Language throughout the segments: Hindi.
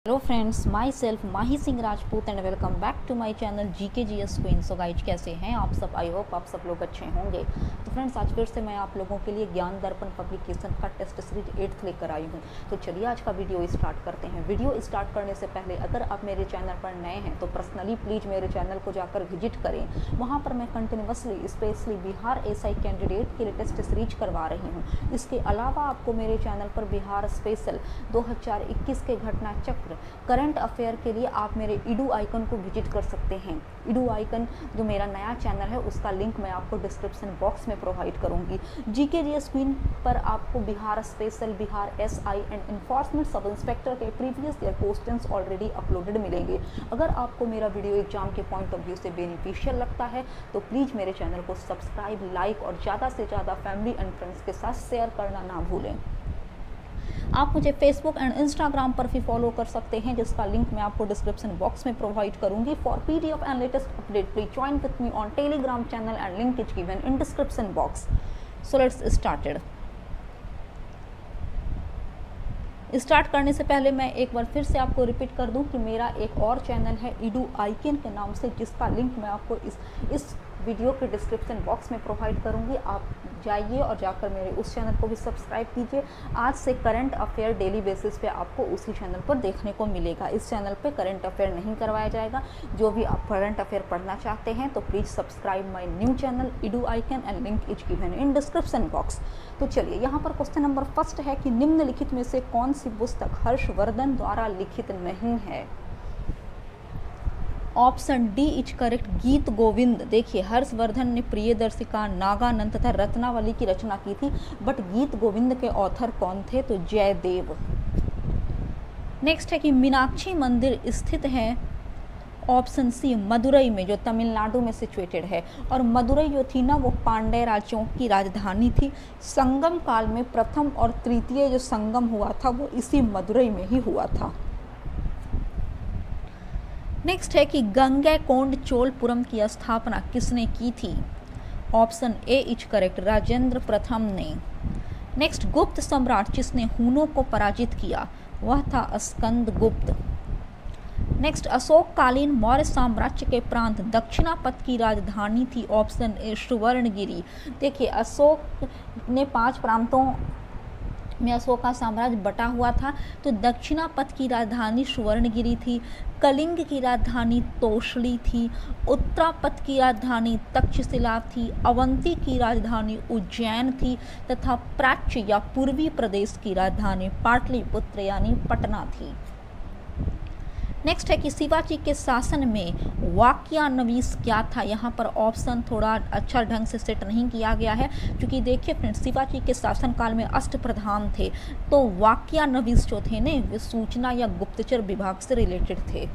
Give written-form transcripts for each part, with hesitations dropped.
Hello friends, myself Mahi Singh Rajput and welcome back to my channel GK GS queen. So guys, कैसे हैं आप सब? आई होप आप सब लोग अच्छे होंगे। तो फ्रेंड्स, आज फिर से मैं आप लोगों के लिए ज्ञान दर्पण पब्लिकेशन का टेस्ट सीरीज 8th लेकर आई हूं। तो चलिए आज का वीडियो स्टार्ट करते हैं। वीडियो स्टार्ट करने से पहले अगर आप मेरे चैनल पर नए हैं तो पर्सनली प्लीज़ मेरे चैनल को जाकर विजिट करें। वहाँ पर मैं continuously specially Bihar SI candidate के लिए टेस्ट सीरीज करवा रही हूँ। इसके अलावा आपको मेरे चैनल पर बिहार स्पेशल 2021 के घटना चक्र करंट अफेयर के लिए आप मेरे ईडू आइकन को विजिट कर सकते हैं। ईडू आइकन जो मेरा नया चैनल है उसका लिंक मैं आपको डिस्क्रिप्शन बॉक्स में प्रोवाइड करूंगी। जीके जीएस क्वीन पर आपको Bihar special, Bihar SI and enforcement sub inspector के previous year questions already uploaded मिलेंगे। अगर आपको मेरा वीडियो एग्जाम के पॉइंट ऑफ व्यू से बेनिफिशियल लगता है तो प्लीज़ मेरे चैनल को सब्सक्राइब, लाइक और ज़्यादा से ज़्यादा फैमिली एंड फ्रेंड्स के साथ शेयर करना ना भूलें। आप मुझे फेसबुक एंड इंस्टाग्राम पर भी फॉलो कर सकते हैं, जिसका लिंक मैं आपको डिस्क्रिप्शन बॉक्स में प्रोवाइड करूंगी। For PDF and latest update please join with me on Telegram channel and link is given in description box. So let's started. Start करने से पहले मैं एक बार फिर से आपको रिपीट कर दूं कि मेरा एक और चैनल है ईडू आइकन के नाम से, जिसका लिंक मैं आपको इस वीडियो के डिस्क्रिप्शन बॉक्स में प्रोवाइड करूंगी। आप जाइए और जाकर मेरे उस चैनल को भी सब्सक्राइब कीजिए। आज से करंट अफेयर डेली बेसिस पे आपको उसी चैनल पर देखने को मिलेगा। इस चैनल पे करंट अफेयर नहीं करवाया जाएगा। जो भी आप करंट अफेयर पढ़ना चाहते हैं तो please subscribe my new channel Edu icon and link is given in description box. तो चलिए, यहाँ पर क्वेश्चन नंबर फर्स्ट है कि निम्नलिखित में से कौन सी पुस्तक हर्षवर्धन द्वारा लिखित नहीं है? ऑप्शन डी इज करेक्ट, गीत गोविंद। देखिए, हर्षवर्धन ने प्रियदर्शिका, नागानंद तथा रत्नावली की रचना की थी, बट गीत गोविंद के ऑथर कौन थे? तो जयदेव। नेक्स्ट है कि मीनाक्षी मंदिर स्थित है ऑप्शन सी मदुरई में, जो तमिलनाडु में सिचुएटेड है। और मदुरई जो थी ना, वो पांड्य राज्यों की राजधानी थी। संगम काल में प्रथम और तृतीय जो संगम हुआ था वो इसी मदुरई में ही हुआ था। नेक्स्ट है कि गंगैकोंड चोलपुरम की स्थापना किसने की थी? Option A is correct, Rajendra प्रथम ने। नेक्स्ट, गुप्त सम्राट जिसने हूनों को पराजित किया वह था स्कंदगुप्त। नेक्स्ट, अशोककालीन मौर्य साम्राज्य के प्रांत दक्षिणापथ की राजधानी थी। Option A Suvarnagiri. देखिए, अशोक ने 5 प्रांतों में अशोक का साम्राज्य बटा हुआ था। तो दक्षिणापथ की राजधानी सुवर्णगिरी थी, कलिंग की राजधानी तोषली थी, उत्तरापथ की राजधानी तक्षशिला थी, अवंती की राजधानी उज्जैन थी तथा प्राच्य या पूर्वी प्रदेश की राजधानी पाटलिपुत्र यानी पटना थी। नेक्स्ट है कि शिवाजी के शासन में वाक्यानवीस क्या था? यहाँ पर ऑप्शन थोड़ा अच्छा ढंग से सेट नहीं किया गया है, क्योंकि देखिए फ्रेंड्स, शिवाजी के शासनकाल में अष्टप्रधान थे, तो वाक्यानवीस जो थे ने वे सूचना या गुप्तचर विभाग से रिलेटेड थे।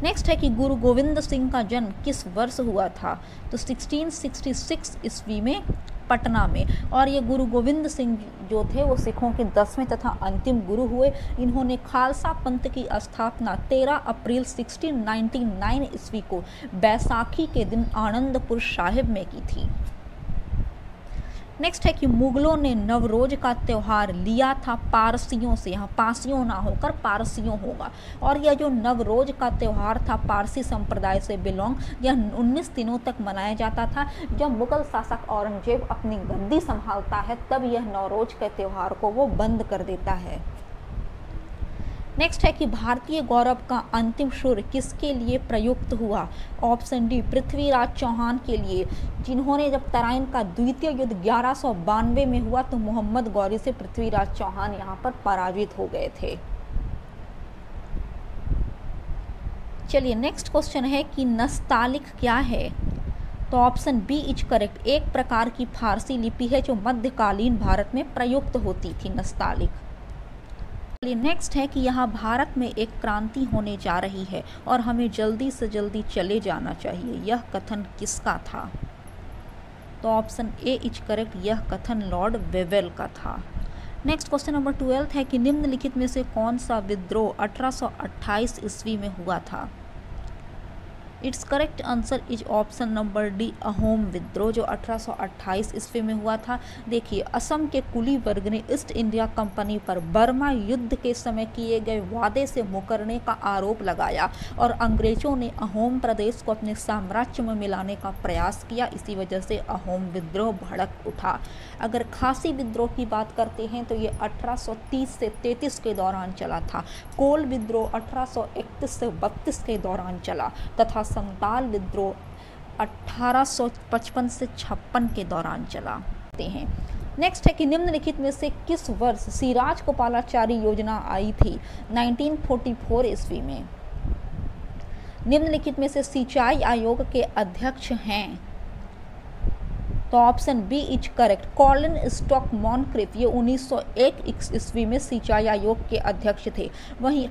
नेक्स्ट है कि गुरु गोविंद सिंह का जन्म किस वर्ष हुआ था? तो 1666 ईस्वी में पटना में। और ये गुरु गोविंद सिंह जो थे वो सिखों के 10वें तथा अंतिम गुरु हुए। इन्होंने खालसा पंथ की स्थापना 13 अप्रैल 1699 ईस्वी को बैसाखी के दिन आनंदपुर साहिब में की थी। नेक्स्ट है कि मुगलों ने नवरोज का त्यौहार लिया था पारसियों से। यहाँ पासियों ना होकर पारसियों होगा। और यह जो नवरोज का त्यौहार था पारसी संप्रदाय से बिलोंग, यह 19 दिनों तक मनाया जाता था। जब मुगल शासक औरंगजेब अपनी गद्दी संभालता है तब यह नवरोज के त्यौहार को वो बंद कर देता है। नेक्स्ट है कि भारतीय गौरव का अंतिम सुर किसके लिए प्रयुक्त हुआ? ऑप्शन डी पृथ्वीराज चौहान के लिए, जिन्होंने जब तराइन का द्वितीय युद्ध 1192 में हुआ तो मोहम्मद गौरी से पृथ्वीराज चौहान यहाँ पर पराजित हो गए थे। चलिए, नेक्स्ट क्वेश्चन है कि नस्तालिक क्या है? तो ऑप्शन बी इज करेक्ट, एक प्रकार की फारसी लिपि है जो मध्यकालीन भारत में प्रयुक्त होती थी, नस्तालिक। नेक्स्ट है कि यहाँ भारत में एक क्रांति होने जा रही है और हमें जल्दी से जल्दी चले जाना चाहिए। यह कथन किसका था? तो ऑप्शन ए इज करेक्ट, यह कथन लॉर्ड वेवेल का था। नेक्स्ट क्वेश्चन नंबर 12 है कि निम्नलिखित में से कौन सा विद्रोह 1828 ईस्वी में हुआ था? It's correct answer is option number D, Ahom विद्रोह, जो 1828 ईस्वी में हुआ था। देखिए, असम के कुली वर्ग ने ईस्ट इंडिया कंपनी पर बर्मा युद्ध के समय किए गए वादे से मुकरने का आरोप लगाया और अंग्रेजों ने अहोम प्रदेश को अपने साम्राज्य में मिलाने का प्रयास किया। इसी वजह से अहोम विद्रोह भड़क उठा। अगर खासी विद्रोह की बात करते हैं तो ये 1830 से 33 के दौरान चला था। कोल विद्रोह 1831 से 32 के दौरान चला तथा संताल विद्रोह 1855 से 56 के दौरान चला हैं। नेक्स्ट है कि निम्नलिखित में से किस वर्ष सिराज गोपालाचारी योजना आई थी? 1944 ईस्वी में। निम्नलिखित में से सिंचाई आयोग के अध्यक्ष हैं, तो option B is correct, Colin स्टॉक मॉनक्रिफ, ये 1901 ईस्वी में सिंचाई आयोग के अध्यक्ष थे। वहीं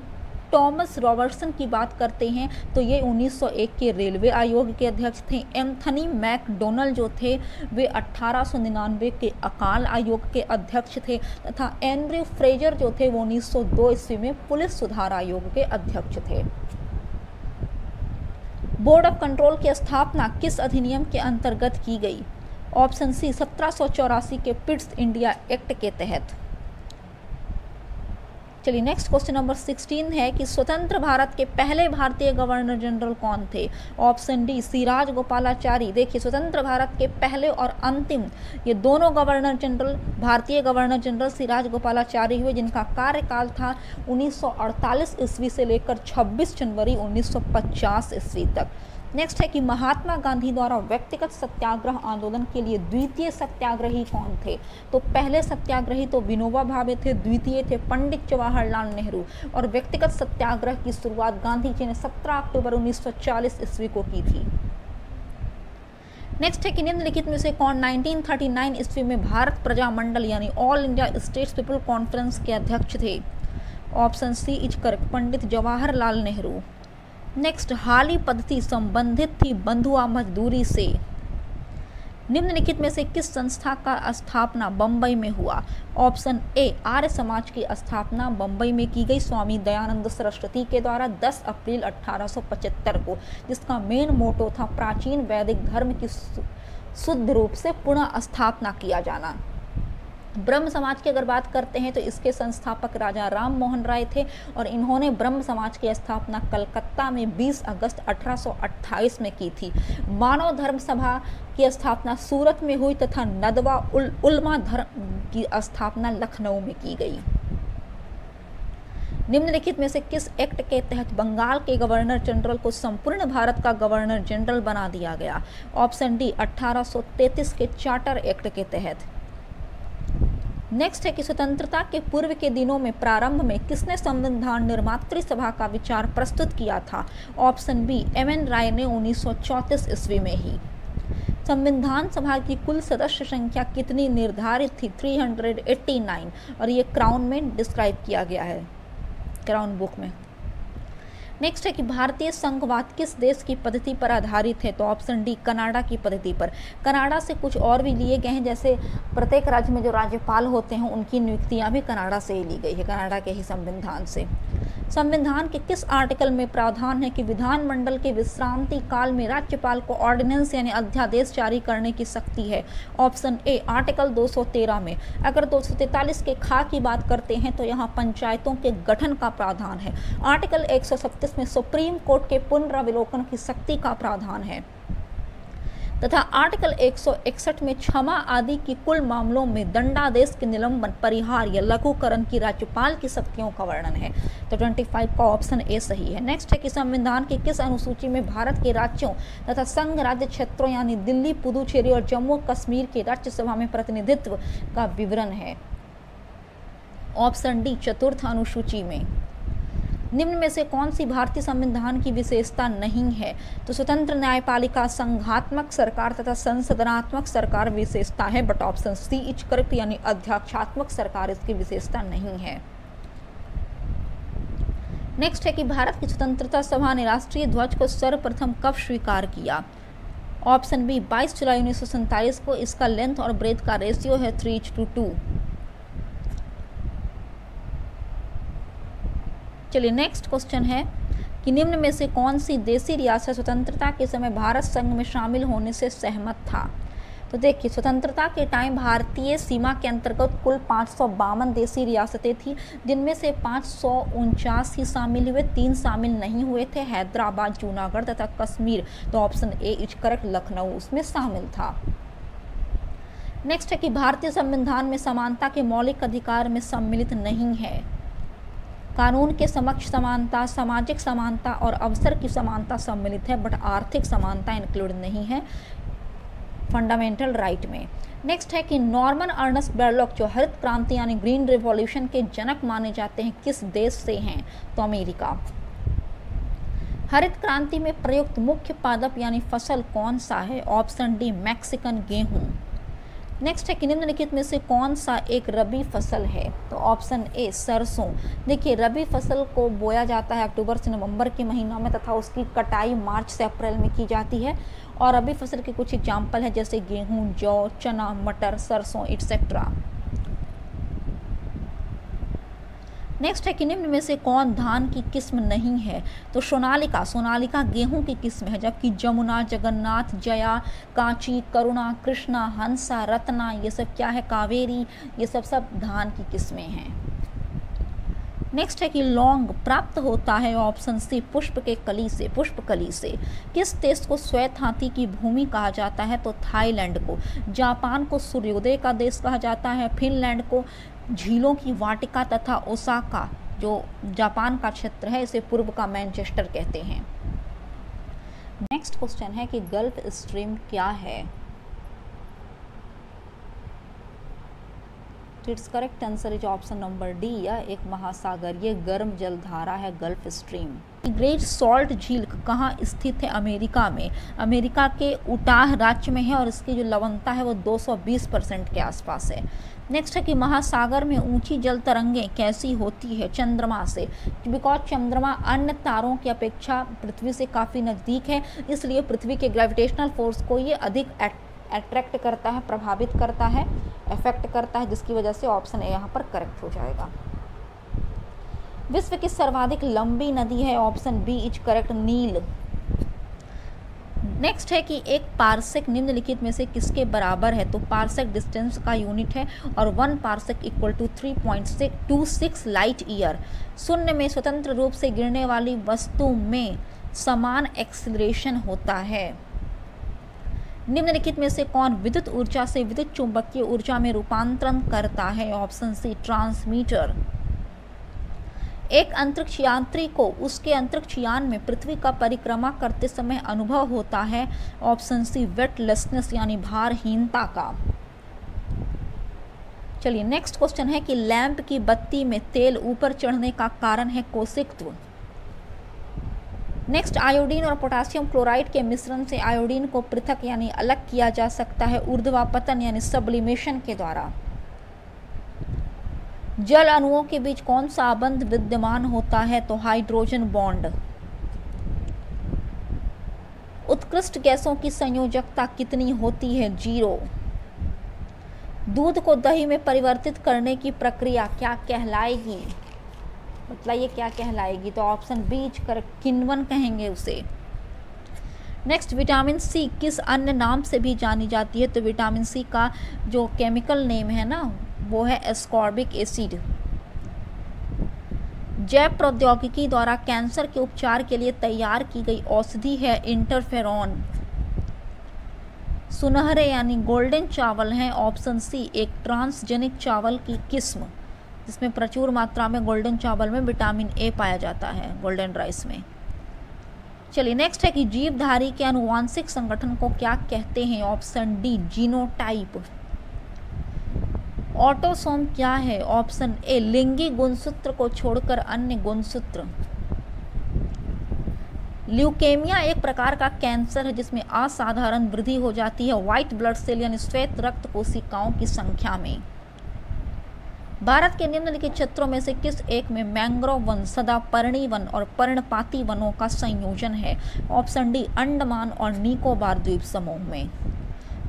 टॉमस रॉबर्टसन की बात करते हैं तो ये 1901 के रेलवे आयोग के अध्यक्ष थे। एंथनी मैकडोनल्ड जो थे वे 1899 के अकाल आयोग के अध्यक्ष थे तथा एंड्रयू फ्रेजर जो थे वो 1902 ईस्वी में पुलिस सुधार आयोग के अध्यक्ष थे। बोर्ड ऑफ कंट्रोल की स्थापना किस अधिनियम के अंतर्गत की गई? ऑप्शन सी 1784 के पिट्स इंडिया एक्ट के तहत। चलिए नेक्स्ट क्वेश्चन नंबर 16 है कि स्वतंत्र भारत के पहले भारतीय गवर्नर जनरल कौन थे? Option D Siraj Gopalachari. देखिए, स्वतंत्र भारत के पहले और अंतिम ये दोनों गवर्नर जनरल भारतीय गवर्नर जनरल सिराज गोपालाचारी हुए, जिनका कार्यकाल था 1948 ईस्वी से लेकर 26 जनवरी 1950 ईस्वी तक। नेक्स्ट है कि महात्मा गांधी द्वारा व्यक्तिगत सत्याग्रह आंदोलन के लिए द्वितीय सत्याग्रही कौन थे? तो पहले सत्याग्रही तो विनोबा भावे थे, द्वितीय थे पंडित जवाहरलाल नेहरू और व्यक्तिगत सत्याग्रह की शुरुआत गांधी जी ने 17 अक्टूबर 1940 ईस्वी को की थी। नेक्स्ट है कि निम्नलिखित में से कौन 1939 ईस्वी में भारत प्रजा मंडल यानी all India states people conference के अध्यक्ष थे? Option C is correct, Pandit Jawaharlal Nehru. Next, हाली पद्धति संबंधित थी बंधुआ मजदूरी से। निम्नलिखित में से किस संस्था का स्थापना बम्बई में हुआ? ऑप्शन ए आर्य समाज की स्थापना बम्बई में की गई स्वामी दयानंद सरस्वती के द्वारा 10 अप्रैल 1875 को, जिसका मेन मोटो था प्राचीन वैदिक धर्म की शुद्ध रूप से पुनः स्थापना किया जाना। ब्रह्म समाज की अगर बात करते हैं तो इसके संस्थापक राजा राम मोहन राय थे और इन्होंने ब्रह्म समाज की स्थापना कलकत्ता में 20 अगस्त 1828 में की थी। मानव धर्म सभा की स्थापना सूरत में हुई तथा नदवा उलमा धर्म की स्थापना लखनऊ में की गई। निम्नलिखित में से किस एक्ट के तहत बंगाल के गवर्नर जनरल को संपूर्ण भारत का गवर्नर जनरल बना दिया गया? ऑप्शन डी 1833 के चार्टर एक्ट के तहत। नेक्स्ट है कि स्वतंत्रता के पूर्व के दिनों में प्रारंभ में किसने संविधान निर्मात्री सभा का विचार प्रस्तुत किया था? Option B M.N.. राय ने 1934 ईस्वी में ही। संविधान सभा की कुल सदस्य संख्या कितनी निर्धारित थी? 389 और ये क्राउन में डिस्क्राइब किया गया है, क्राउन बुक में। नेक्स्ट है कि भारतीय संघवाद किस देश की पद्धति पर आधारित है? तो ऑप्शन डी कनाडा की पद्धति पर। कनाडा से कुछ और भी लिए गए हैं, जैसे प्रत्येक राज्य में जो राज्यपाल होते हैं उनकी नियुक्तियां भी कनाडा से ही ली गई है, कनाडा के ही संविधान से। संविधान के किस आर्टिकल में प्रावधान है कि विधानमंडल के विश्रांति काल में राज्यपाल को ऑर्डिनेंस यानी अध्यादेश जारी करने की शक्ति है? ऑप्शन ए आर्टिकल 213 में। अगर 243 के खा की बात करते हैं तो यहाँ पंचायतों के गठन का प्रावधान है। आर्टिकल 137 में सुप्रीम कोर्ट के पुनरावलोकन की शक्ति का प्रावधान है तथा आर्टिकल 161 में क्षमा आदि की कुल मामलों में दंडादेश के निलंबन, परिहार या लघुकरण की राज्यपाल की शक्तियों का वर्णन है। तो 25 का ऑप्शन ए सही है। नेक्स्ट है कि संविधान की किस अनुसूची में भारत के राज्यों तथा संघ राज्य क्षेत्रों यानी दिल्ली, पुदुचेरी और जम्मू कश्मीर के राज्यसभा में प्रतिनिधित्व का विवरण है? ऑप्शन डी चतुर्थ अनुसूची में। निम्न में से कौन सी भारतीय संविधान की विशेषता नहीं है? तो स्वतंत्र न्यायपालिका, संघात्मक सरकार तथा संसदनात्मक सरकार विशेषता है, but option C is correct यानी अध्यक्षात्मक सरकार इसकी विशेषता नहीं है। नेक्स्ट है कि भारत की स्वतंत्रता सभा ने राष्ट्रीय ध्वज को सर्वप्रथम कब स्वीकार किया? ऑप्शन बी 22 जुलाई 1947 को। इसका लेंथ और ब्रेथ का रेशियो है 3:2। चलिए नेक्स्ट क्वेश्चन है कि निम्न में से कौन सी देशी रियासत स्वतंत्रता के समय भारत संघ में शामिल होने से सहमत था। तो देखिए, स्वतंत्रता के टाइम भारतीय सीमा के अंतर्गत कुल 552 देशी रियासतें थी, जिनमें से 549 ही शामिल हुए, 3 शामिल नहीं हुए थे, हैदराबाद, जूनागढ़ तथा कश्मीर। तो option A is correct, Lucknow उसमें शामिल था। नेक्स्ट है कि भारतीय संविधान में समानता के मौलिक अधिकार में सम्मिलित नहीं है। कानून के समक्ष समानता, सामाजिक समानता और अवसर की समानता सम्मिलित है, बट आर्थिक समानता इंक्लूड नहीं है फंडामेंटल राइट में। नेक्स्ट है कि नॉर्मन अर्नस्ट बोरलॉग जो हरित क्रांति यानी ग्रीन रिवॉल्यूशन के जनक माने जाते हैं, किस देश से हैं। तो अमेरिका। हरित क्रांति में प्रयुक्त मुख्य पादप यानी फसल कौन सा है। ऑप्शन डी मैक्सिकन गेहूं। नेक्स्ट है कि निम्नलिखित में से कौन सा एक रबी फसल है। तो ऑप्शन ए सरसों। देखिए, रबी फसल को बोया जाता है अक्टूबर से नवंबर के महीनों में तथा उसकी कटाई मार्च से अप्रैल में की जाती है। और रबी फसल के कुछ एग्जाम्पल है जैसे गेहूं, जौ, चना, मटर, सरसों एटसेट्रा। नेक्स्ट है कि निम्न में से कौन धान की किस्म नहीं है। तो सोनालिका। सोनालिका गेहूं की किस्म है, जबकि जमुना, जगन्नाथ, जया, कांची, करुणा, कृष्णा, हंसा, रत्ना ये सब क्या है, कावेरी, ये सब धान की किस्में हैं। नेक्स्ट है कि लौंग प्राप्त होता है। ऑप्शन सी पुष्प के कली से, पुष्पकली से। किस देश को श्वेत हाथी की भूमि कहा जाता है। तो थाईलैंड को। जापान को सूर्योदय का देश कहा जाता है। फिनलैंड को झीलों की वाटिका तथा ओसाका जो जापान का क्षेत्र है, इसे पूर्व का मैनचेस्टर कहते हैं। नेक्स्ट क्वेश्चन है कि गल्फ स्ट्रीम क्या है। It's correct answer is option number D, या एक महासागर, ये गर्म जलधारा है गल्फ स्ट्रीम। ग्रेट सॉल्ट झील कहाँ स्थित है। अमेरिका में। अमेरिका के उटाह राज्य में है और इसकी जो लवणता है वो 220% के आसपास है। नेक्स्ट है कि महासागर में ऊंची जल तरंगें कैसी होती है। चंद्रमा से। बिकॉज चंद्रमा अन्य तारों की अपेक्षा पृथ्वी से काफ़ी नज़दीक है, इसलिए पृथ्वी के ग्रेविटेशनल फोर्स को ये अधिक अट्रैक्ट करता है, प्रभावित करता है, इफेक्ट करता है, जिसकी वजह से ऑप्शन ए यहाँ पर करेक्ट हो जाएगा। विश्व की सर्वाधिक लंबी नदी है। Option B is correct, Nile. Next है कि एक पार्सेक निम्नलिखित में से किसके बराबर है। तो पार्सेक डिस्टेंस का यूनिट है और 1 parsec equal to 3.26 light year. शून्य में स्वतंत्र रूप से गिरने वाली वस्तु में समान एक्सीलरेशन होता है। निम्नलिखित में से कौन विद्युत ऊर्जा से विद्युत चुंबकीय ऊर्जा में रूपांतरण करता है। Option C transmitter. एक अंतरिक्ष यात्री को उसके अंतरिक्ष यान में पृथ्वी का परिक्रमा करते समय अनुभव होता है। ऑप्शन सी वेटलेसनेस यानी भारहीनता का। चलिए नेक्स्ट क्वेश्चन है कि लैंप की बत्ती में तेल ऊपर चढ़ने का कारण है कोशिकत्व। नेक्स्ट, आयोडीन और पोटासियम क्लोराइड के मिश्रण से आयोडीन को पृथक यानी अलग किया जा सकता है ऊर्ध्वापतन यानी सब्लिमेशन के द्वारा। जल अणुओं के बीच कौन सा बंध विद्यमान होता है। तो हाइड्रोजन बॉन्ड। उत्कृष्ट गैसों की संयोजकता कितनी होती है। 0। दूध को दही में परिवर्तित करने की प्रक्रिया क्या कहलाएगी। बताइए क्या कहलाएगी। तो ऑप्शन बी इज करेक्ट, किण्वन कहेंगे उसे। नेक्स्ट, विटामिन सी किस अन्य नाम से भी जानी जाती है। तो विटामिन सी का जो केमिकल नेम है ना, वो है एस्कॉर्बिक एसिड। जैव प्रौद्योगिकी द्वारा कैंसर के उपचार के लिए तैयार की गई औषधि है इंटरफेरॉन। सुनहरे यानी गोल्डन चावल हैं। ऑप्शन सी एक ट्रांसजेनिक चावल की किस्म, जिसमें प्रचुर मात्रा में गोल्डन चावल में विटामिन ए पाया जाता है, गोल्डन राइस में। चलिए नेक्स्ट है कि जीवधारी के आनुवांशिक संगठन को क्या कहते हैं। Option D genotype. ऑटोसोम क्या है। ऑप्शन ए लिंगी गुणसूत्र को छोड़कर अन्य गुणसूत्र। ल्यूकेमिया एक प्रकार का कैंसर है जिसमें असाधारण वृद्धि हो जाती है व्हाइट ब्लड सेल यानी श्वेत रक्त कोशिकाओं की संख्या में। भारत के निम्नलिखित क्षेत्रों में से किस एक में मैंग्रोव वन, सदापर्णी वन और पर्णपाती वनों का संयोजन है। ऑप्शन डी अंडमान और निकोबार द्वीप समूह में।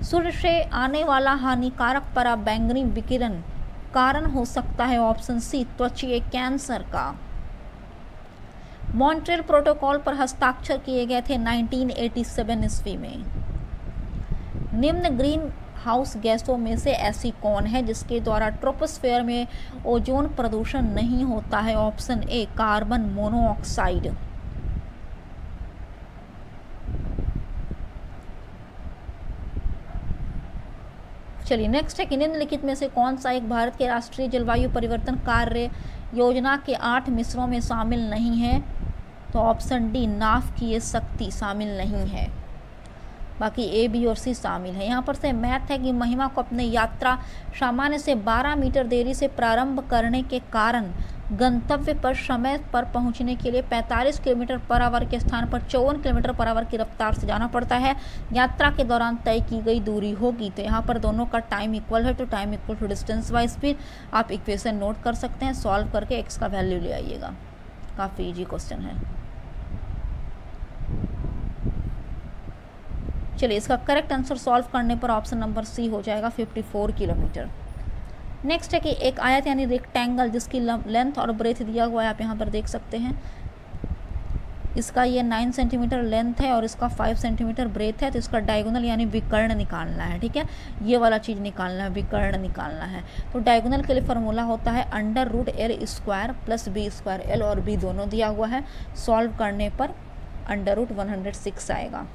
सूर्य से आने वाला हानिकारक पराबैंगनी विकिरण कारण हो सकता है। ऑप्शन सी त्वचीय कैंसर का। मॉन्ट्रियल प्रोटोकॉल पर हस्ताक्षर किए गए थे 1987 ईस्वी में। निम्न ग्रीन हाउस गैसों में से ऐसी कौन है जिसके द्वारा ट्रोपोस्फेयर में ओजोन प्रदूषण नहीं होता है? ऑप्शन ए कार्बन मोनोऑक्साइड। चलिए नेक्स्ट है कि निम्नलिखित में से कौन सा एक भारत के राष्ट्रीय जलवायु परिवर्तन कार्य योजना के 8 मिसरों में शामिल नहीं है? तो ऑप्शन डी नाभिकीय शक्ति शामिल नहीं है, बाकी ए, बी और सी शामिल है। यहाँ पर से मैथ है कि महिमा को अपनी यात्रा सामान्य से 12 मीटर देरी से प्रारंभ करने के कारण गंतव्य पर समय पर पहुंचने के लिए 45 किलोमीटर पर आवर के स्थान पर 54 किलोमीटर पर आवर की रफ्तार से जाना पड़ता है। यात्रा के दौरान तय की गई दूरी होगी। तो यहाँ पर दोनों का टाइम इक्वल है, तो time equal to distance by speed. आप इक्वेशन नोट कर सकते हैं, सॉल्व करके एक्स का वैल्यू ले आइएगा। काफ़ी ईजी क्वेश्चन है। चलिए इसका करेक्ट आंसर सॉल्व करने पर ऑप्शन नंबर सी हो जाएगा 54 किलोमीटर। नेक्स्ट है कि एक आयत यानी रेक्टेंगल जिसकी लेंथ और ब्रेथ दिया हुआ है, आप यहाँ पर देख सकते हैं। इसका ये 9 सेंटीमीटर लेंथ है और इसका 5 सेंटीमीटर ब्रेथ है। तो इसका डायगोनल यानी विकर्ण निकालना है, ठीक है, ये वाला चीज़ निकालना है, विकर्ण निकालना है। तो डायगोनल के लिए फॉर्मूला होता है √L² + B² L और B दोनों दिया हुआ है। सॉल्व करने पर √106 आएगा।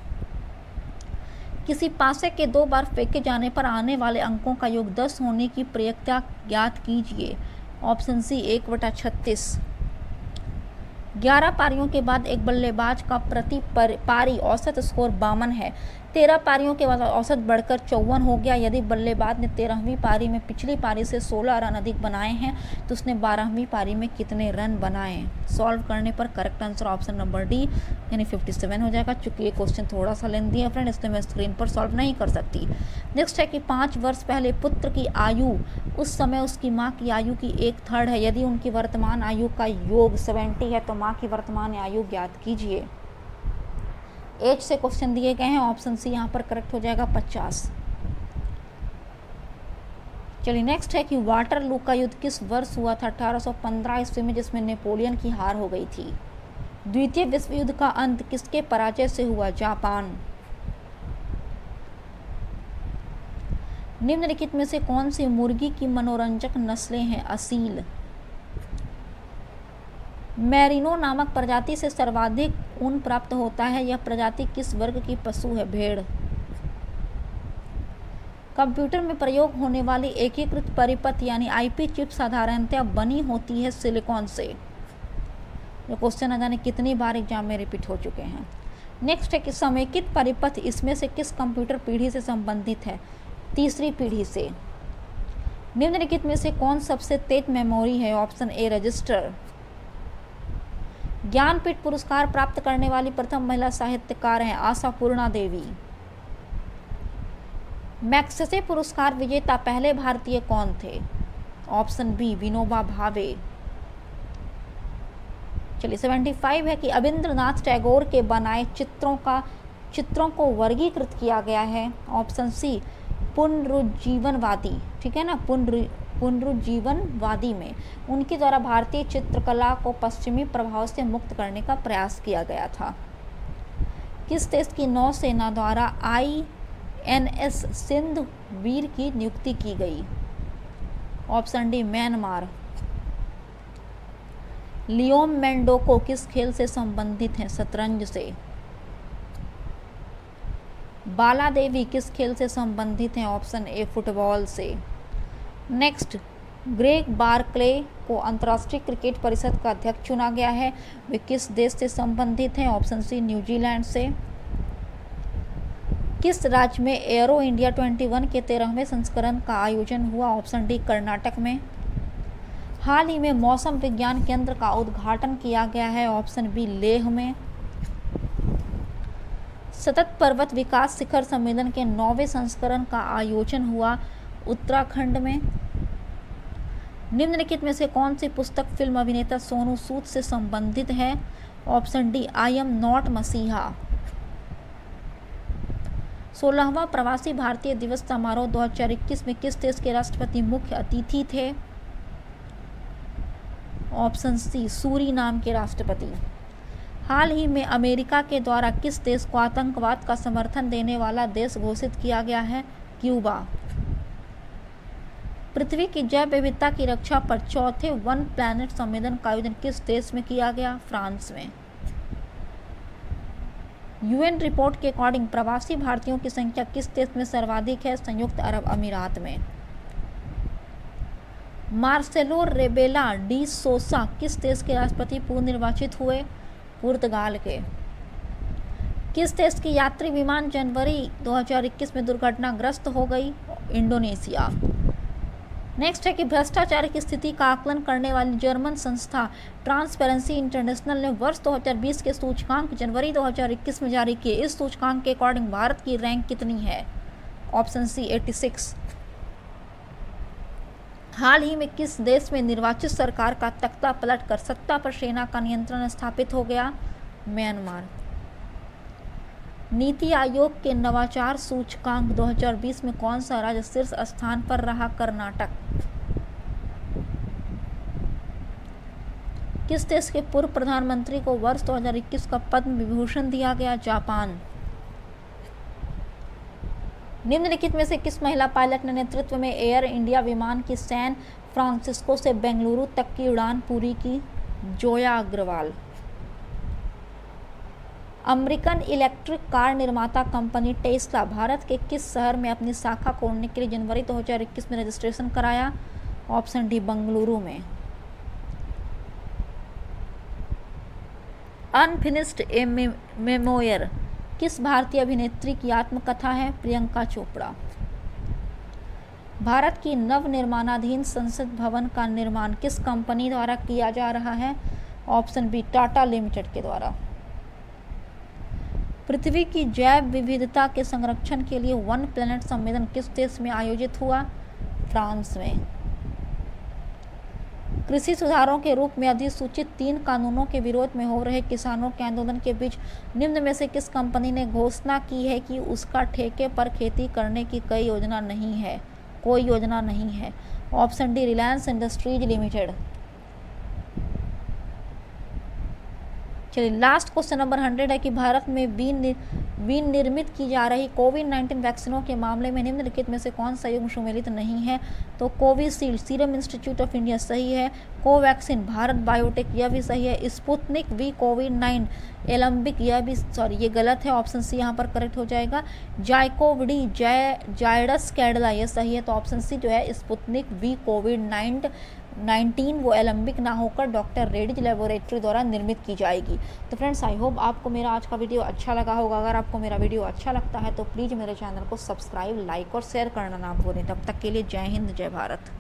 किसी पासे के 2 बार फेंके जाने पर आने वाले अंकों का योग 10 होने की प्रयिकता ज्ञात कीजिए। Option C 1/36। 11 पारियों के बाद एक बल्लेबाज का प्रति पारी औसत स्कोर 52 है। 13 पारियों के बाद औसत बढ़कर 54 हो गया। यदि बल्लेबाज ने 13वीं पारी में पिछली पारी से 16 रन अधिक बनाए हैं तो उसने 12वीं पारी में कितने रन बनाए? सॉल्व करने पर correct answer option number D यानी 57 हो जाएगा। चूँकि ये क्वेश्चन थोड़ा सा लेंथी है फ्रेंड, इसलिए मैं स्क्रीन पर सॉल्व नहीं कर सकती। नेक्स्ट है कि 5 वर्ष पहले पुत्र की आयु उस समय उसकी माँ की आयु की 1/3 है। यदि उनकी वर्तमान आयु का योग 70 है तो माँ की वर्तमान आयु ज्ञात कीजिए। एज से क्वेश्चन दिए गए हैं। ऑप्शन सी यहाँ पर करेक्ट हो जाएगा 50। चलिए नेक्स्ट है कि वाटरलू का युद्ध किस वर्ष हुआ था? 1815 ईस्वी में, जिसमें नेपोलियन की हार हो गई थी। द्वितीय विश्व युद्ध का अंत किसके पराजय से हुआ? जापान। निम्नलिखित में से कौन सी मुर्गी की मनोरंजक नस्लें हैं? असील। मैरिनो नामक प्रजाति से सर्वाधिक ऊन प्राप्त होता है। यह प्रजाति किस वर्ग की पशु है? भेड़। कंप्यूटर में प्रयोग होने वाली एकीकृत परिपथ यानी आईपी चिप साधारणतया बनी होती है सिलिकॉन से। ये क्वेश्चन न जाने कितनी बार एग्जाम में रिपीट हो चुके हैं। नेक्स्ट है कि समेकित परिपथ इसमें से किस कंप्यूटर पीढ़ी से संबंधित है? तीसरी पीढ़ी से। निम्नलिखित में से कौन सबसे तेज मेमोरी है? Option A register. ज्ञानपीठ पुरस्कार प्राप्त करने वाली प्रथम महिला साहित्यकार हैं आशापूर्णा देवी। मैग्सेसे पुरस्कार विजेता पहले भारतीय कौन थे? Option B Vinoba Bhave. चलिए 75 है कि अविंद्रनाथ टैगोर के बनाए चित्रों को वर्गीकृत किया गया है। ऑप्शन सी पुनरुज्जीवनवादी, ठीक है ना, पुनरुज्जीवनवादी में। उनके द्वारा भारतीय चित्रकला को पश्चिमी प्रभाव से मुक्त करने का प्रयास किया गया था। किस देश की नौसेना द्वारा INS सिंधु वीर की नियुक्ति की गई? Option D Myanmar. लियोम मेंडोको किस खेल से संबंधित हैं? शतरंज से। बाला देवी किस खेल से संबंधित हैं? ऑप्शन ए फुटबॉल से। नेक्स्ट, ग्रेग बार्कले को अंतर्राष्ट्रीय क्रिकेट परिषद का अध्यक्ष चुना गया है। वे किस देश से संबंधित हैं? ऑप्शन सी न्यूजीलैंड से। किस राज्य में एरो इंडिया 21 के 13वें संस्करण का आयोजन हुआ? ऑप्शन डी कर्नाटक में। हाल ही में मौसम विज्ञान केंद्र का उद्घाटन किया गया है। ऑप्शन बी लेह में। सतत पर्वत विकास शिखर सम्मेलन के 9वें संस्करण का आयोजन हुआ उत्तराखंड में। निम्नलिखित में से कौन सी पुस्तक फिल्म अभिनेता सोनू सूद से संबंधित है? Option D I am not मसीहा। 16वां प्रवासी भारतीय दिवस समारोह 2021 में किस देश के राष्ट्रपति मुख्य अतिथि थे? ऑप्शन सी सूरीनाम के राष्ट्रपति। हाल ही में अमेरिका के द्वारा किस देश को आतंकवाद का समर्थन देने वाला देश घोषित किया गया है? क्यूबा। पृथ्वी की जैव विविधता की रक्षा पर चौथे वन प्लैनेट सम्मेलन का आयोजन किस देश में किया गया? फ्रांस में। यूएन रिपोर्ट के अकॉर्डिंग प्रवासी भारतीयों की संख्या किस देश में सर्वाधिक है? संयुक्त अरब अमीरात में। मार्सेलो रेबेला डी सोसा किस देश के राष्ट्रपति पूर्व निर्वाचित हुए? पुर्तगाल के। किस देश की यात्री विमान जनवरी 2021 में दुर्घटनाग्रस्त हो गई? इंडोनेशिया। नेक्स्ट है कि भ्रष्टाचार की स्थिति का आकलन करने वाली जर्मन संस्था ट्रांसपेरेंसी इंटरनेशनल ने वर्ष 2020 के सूचकांक जनवरी 2021 में जारी किए। इस सूचकांक के अकॉर्डिंग भारत की रैंक कितनी है? ऑप्शन सी 86। हाल ही में किस देश में निर्वाचित सरकार का तख्ता पलटकर सत्ता पर सेना का नियंत्रण स्थापित हो गया? म्यांमार। नीति आयोग के नवाचार सूचकांक 2020 में कौन सा राज्य शीर्ष स्थान पर रहा? कर्नाटक। किस देश के पूर्व प्रधानमंत्री को वर्ष 2021 का पद्म विभूषण दिया गया? जापान। निम्नलिखित में से किस महिला पायलट ने नेतृत्व में एयर इंडिया विमान की सैन फ्रांसिस्को से बेंगलुरु तक की उड़ान पूरी की? Zoya Agarwal. American electric car निर्माता कंपनी टेस्ला भारत के किस शहर में अपनी शाखा खोलने के लिए जनवरी 2021 में रजिस्ट्रेशन कराया? ऑप्शन डी बेंगलुरु में। अनफिनिश्ड ए मेमोयर किस भारतीय अभिनेत्री की आत्मकथा है? प्रियंका चोपड़ा। भारत की नवनिर्माणाधीन संसद भवन का निर्माण किस कंपनी द्वारा किया जा रहा है? ऑप्शन बी टाटा लिमिटेड के द्वारा। पृथ्वी की जैव विविधता के संरक्षण के लिए वन प्लैनेट सम्मेलन किस देश में आयोजित हुआ? फ्रांस में। कृषि सुधारों के रूप में अधिसूचित 3 कानूनों के विरोध में हो रहे किसानों के आंदोलन के बीच निम्न में से किस कंपनी ने घोषणा की है कि उसका ठेके पर खेती करने की कोई योजना नहीं है? Option D Reliance industries limited. चलिए लास्ट क्वेश्चन नंबर 100 है कि भारत में विनिर्मित की जा रही कोविड-19 वैक्सीनों के मामले में निम्नलिखित में से कौन सा युग्म सम्मिलित नहीं है? तो Covishield serum institute of India सही है, कोवैक्सीन भारत बायोटेक यह भी सही है, स्पुतनिक वी कोविड-9 एलम्बिक यह भी ये गलत है, ऑप्शन सी यहाँ पर करेक्ट हो जाएगा। जाइकोवडी जायडस कैडिला यह सही है, तो ऑप्शन सी जो है स्पुतनिक वी कोविड-19 वो एलम्बिक ना होकर डॉक्टर रेड्डीज लेबोरेटरी द्वारा निर्मित की जाएगी। तो फ्रेंड्स आई होप आपको मेरा आज का वीडियो अच्छा लगा होगा। अगर आपको मेरा वीडियो अच्छा लगता है तो प्लीज़ मेरे चैनल को सब्सक्राइब, लाइक और शेयर करना ना भूलें। तब तक के लिए जय हिंद, जय भारत।